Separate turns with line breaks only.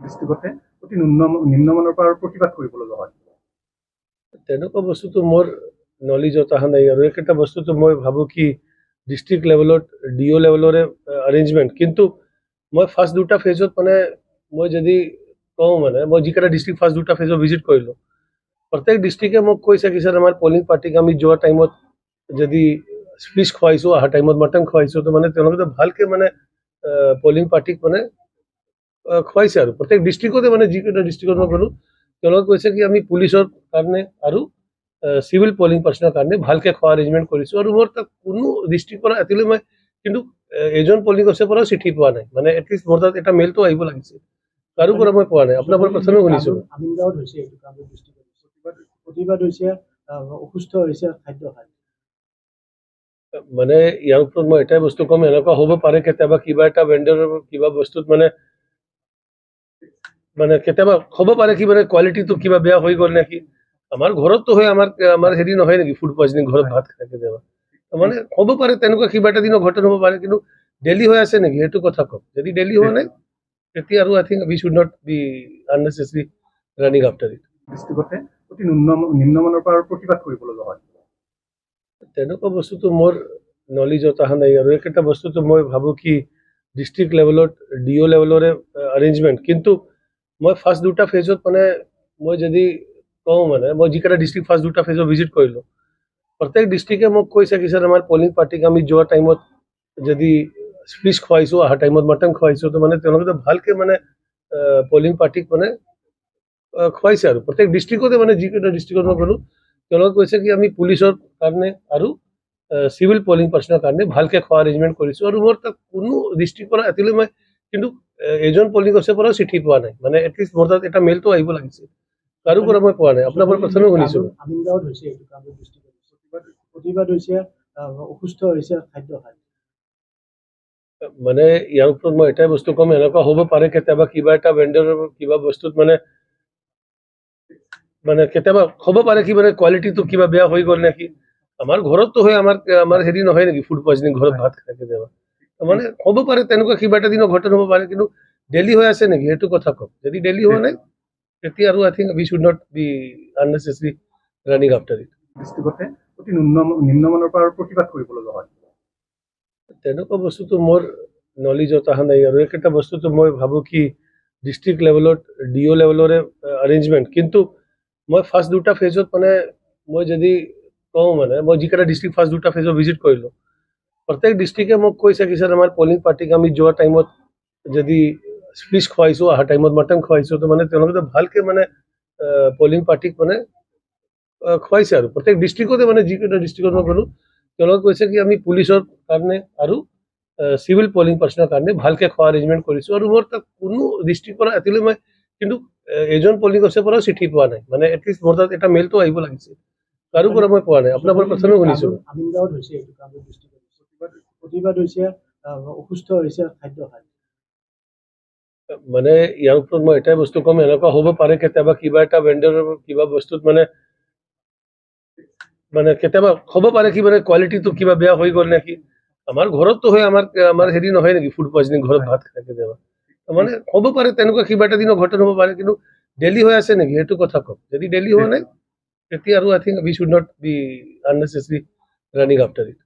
দৃষ্টিগতে অতি নিম্নমানৰ পৰা প্ৰতিবাদ কৰিবলগা হয়।
তেনেকুৱা বস্তুটো মোৰ নলেজত অহা নাই আৰু এইকেইটা বস্তুটো মই ভাবোঁ কি ডিষ্ট্ৰিক্ট লেভেলত DO লেভেলৰে এৰেঞ্জমেণ্ট, কিন্তু মই ফাৰ্ষ্ট দুটা ফেজত মানে মই যদি কওঁ মানে মই যিকেইটা ডিষ্ট্ৰিক্ট ফাৰ্ষ্ট দুটা ফেজত ভিজিট কৰিলোঁ, প্ৰত্যেক ডিষ্ট্ৰিক্টে মোক কৈছে কি ছাৰ আমাৰ পলিং পাৰ্টিক আমি যোৱা টাইমত যদি ফিছ খুৱাইছোঁ, অহা টাইমত মটন খুৱাইছোঁ, তো মানে তেওঁলোকে ভালকে মানে পলিং পাৰ্টিক মানে খুৱাইছে আৰু প্ৰত্যেক ডিষ্ট্ৰিক্টতে মানে যিকেইটা ডিষ্ট্ৰিক্টত মই গ'লোঁ তেওঁলোকে কৈছে কি আমি পুলিচৰ কাৰণে আৰু চিভিল পলিং পাৰ্চনৰ কাৰণে ভালকে খোৱা এৰেঞ্জমেণ্ট কৰিছোঁ। আৰু মোৰ তাত কোনো ডিষ্ট্ৰিক্টৰ পৰা এতিয়ালৈ মই কিন্তু এজন পলিং অফিচাৰৰ পৰাও চিঠি পোৱা নাই, মানে এটলিষ্ট মোৰ তাত এটা মেইলটো আহিব লাগিছিল, কাৰো পৰা মই পোৱা নাই। আপোনাৰ পৰা প্ৰথমে শুনিছোঁ।
আমিনগাঁৱত হৈছে এইটো কামৰূপ ডিষ্ট্ৰিক্টত প্ৰতিবাদ হৈছে, অসুস্থ হৈছে খাদ্য খাই।
মানে ইয়াৰ ওপৰত মই এটাই বস্তু ক'ম, এনেকুৱা হ'ব পাৰে কেতিয়াবা কিবা এটা ভেণ্ডৰৰ কিবা বস্তুত মানে কেতিয়াবা হ'ব পাৰে কি মানে কোৱালিটিটো কিবা বেয়া হৈ গ'ল নেকি। আমাৰ ঘৰততো হয়, আমাৰ হেৰি নহয় নেকি ফুড পয়জনিং, ঘৰত ভাত খাই কেতিয়াবা মানে হ'ব পাৰে তেনেকুৱা কিবা এটা দিনৰ ঘটনা হ'ব পাৰে, কিন্তু ডেইলি হৈ আছে নেকি সেইটো কথা কওক। যদি ডেইলি হোৱা নাই তেতিয়া আৰু I think we should not be unnecessary running after it.
দৃষ্টিগতে অতি নিম্নমানৰ পৰা প্ৰতিবাদ কৰিবলগা হয়।
তেনেকুৱা বস্তুটো মোৰ নলেজত অহা নাই আৰু এইকেইটা বস্তুটো মই ভাবোঁ কি ডিষ্ট্ৰিক্ট লেভেলত DO লেভেলৰে এৰেঞ্জমেণ্ট, কিন্তু মই ফাৰ্ষ্ট দুটা ফেজত মানে মই যদি কওঁ মানে মই যিকেইটা ডিষ্ট্ৰিক্ট ফাৰ্ষ্ট দুটা ফেজত ভিজিট কৰিলোঁ, প্ৰত্যেক ডিষ্ট্ৰিক্টে মোক কৈছে কি ছাৰ আমাৰ পলিং পাৰ্টিক আমি যোৱা টাইমত যদি ফিছ খুৱাইছোঁ, অহা টাইমত মটন খুৱাইছোঁ, তো মানে তেওঁলোকে ভালকে মানে পলিং পাৰ্টিক মানে খুৱাইছে আৰু প্ৰত্যেক ডিষ্ট্ৰিক্টতে মানে যিকেইটা ডিষ্ট্ৰিক্টত মই গ'লোঁ তেওঁলোকে কৈছে কি আমি পুলিচৰ কাৰণে আৰু চিভিল পলিং পাৰ্চনৰ কাৰণে ভালকে খোৱা এৰেঞ্জমেণ্ট কৰিছোঁ। আৰু মোৰ তাত কোনো ডিষ্ট্ৰিক্টৰ পৰা এতিয়ালৈ মই কিন্তু এজন পলিং অফিচাৰৰ পৰাও চিঠি পোৱা নাই, মানে এটলিষ্ট মোৰ তাত এটা মেইলটো আহিব লাগিছিল, কাৰো পৰা মই পোৱা নাই। আপোনাৰ পৰা প্ৰথমে শুনিছোঁ।
আমিনগাঁৱত হৈছে এইটো কামৰূপ ডিষ্ট্ৰিক্টত প্ৰতিবাদ হৈছে, অসুস্থ হৈছে খাদ্য খাই।
মানে ইয়াৰ ওপৰত মই এটাই বস্তু ক'ম, এনেকুৱা হ'ব পাৰে কেতিয়াবা কিবা এটা ভেণ্ডৰৰ কিবা বস্তুত মানে কেতিয়াবা হ'ব পাৰে কি মানে কোৱালিটিটো কিবা বেয়া হৈ গ'ল নেকি। আমাৰ ঘৰততো হয়, আমাৰ হেৰি নহয় নেকি ফুড পয়জনিং, ঘৰত ভাত খাই কেতিয়াবা মানে হ'ব পাৰে তেনেকুৱা কিবা এটা দিনৰ ঘটনা হ'ব পাৰে, কিন্তু ডেইলি হৈ আছে নেকি সেইটো কথা কওক। যদি ডেইলি হোৱা নাই তেতিয়া আৰু I think we should not be unnecessary running after it.
দৃষ্টিগতে অতি নিম্নমানৰ পৰা প্ৰতিবাদ কৰিবলগা হয়।
তেনেকুৱা বস্তুটো মোৰ নলেজত অহা নাই আৰু এইকেইটা বস্তুটো মই ভাবোঁ কি ডিষ্ট্ৰিক্ট লেভেলত DO লেভেলৰে এৰেঞ্জমেণ্ট, কিন্তু মই ফাৰ্ষ্ট দুটা ফেজত মানে মই যদি কওঁ মানে মই যিকেইটা ডিষ্ট্ৰিক্ট ফাৰ্ষ্ট দুটা ফেজত ভিজিট কৰিলোঁ, প্ৰত্যেক ডিষ্ট্ৰিক্টে মোক কৈছে কি ছাৰ আমাৰ পলিং পাৰ্টিক আমি যোৱা টাইমত যদি ফিছ খুৱাইছোঁ, অহা টাইমত মটন খুৱাইছোঁ, তো মানে তেওঁলোকে ভালকে মানে পলিং পাৰ্টিক মানে খুৱাইছে আৰু প্ৰত্যেক ডিষ্ট্ৰিক্টতে মানে যিকেইটা ডিষ্ট্ৰিক্টত মই গ'লোঁ তেওঁলোকে কৈছে কি আমি পুলিচৰ কাৰণে আৰু চিভিল পলিং পাৰ্চনৰ কাৰণে ভালকে খোৱা এৰেঞ্জমেণ্ট কৰিছোঁ। আৰু মোৰ তাত কোনো ডিষ্ট্ৰিক্টৰ পৰা এতিয়ালৈ মই কিন্তু এজন পলিং অফিচাৰৰ পৰাও চিঠি পোৱা নাই, মানে এটলিষ্ট মোৰ তাত এটা মেইলটো আহিব লাগিছিল, কাৰো পৰা মই পোৱা নাই। আপোনাৰ পৰা প্ৰথমে শুনিছোঁ।
আমিনগাঁৱত হৈছে এইটো কামৰূপ ডিষ্ট্ৰিক্টত প্ৰতিবাদ হৈছে, অসুস্থ হৈছে খাদ্য খাই।
মানে ইয়াৰ ওপৰত মই এটাই বস্তু ক'ম, এনেকুৱা হ'ব পাৰে কেতিয়াবা কিবা এটা ভেণ্ডৰৰ কিবা বস্তুত মানে কেতিয়াবা হ'ব পাৰে কি মানে কোৱালিটিটো কিবা বেয়া হৈ গ'ল নেকি। আমাৰ ঘৰততো হয়, আমাৰ হেৰি নহয় নেকি ফুড পয়জনিং, ঘৰত ভাত খাই কেতিয়াবা মানে হ'ব পাৰে তেনেকুৱা কিবা এটা দিনৰ ঘটনা হ'ব পাৰে, কিন্তু ডেইলি হৈ আছে নেকি সেইটো কথা কওক। যদি ডেইলি হোৱা নাই তেতিয়া আৰু I think we should not be unnecessary running after it.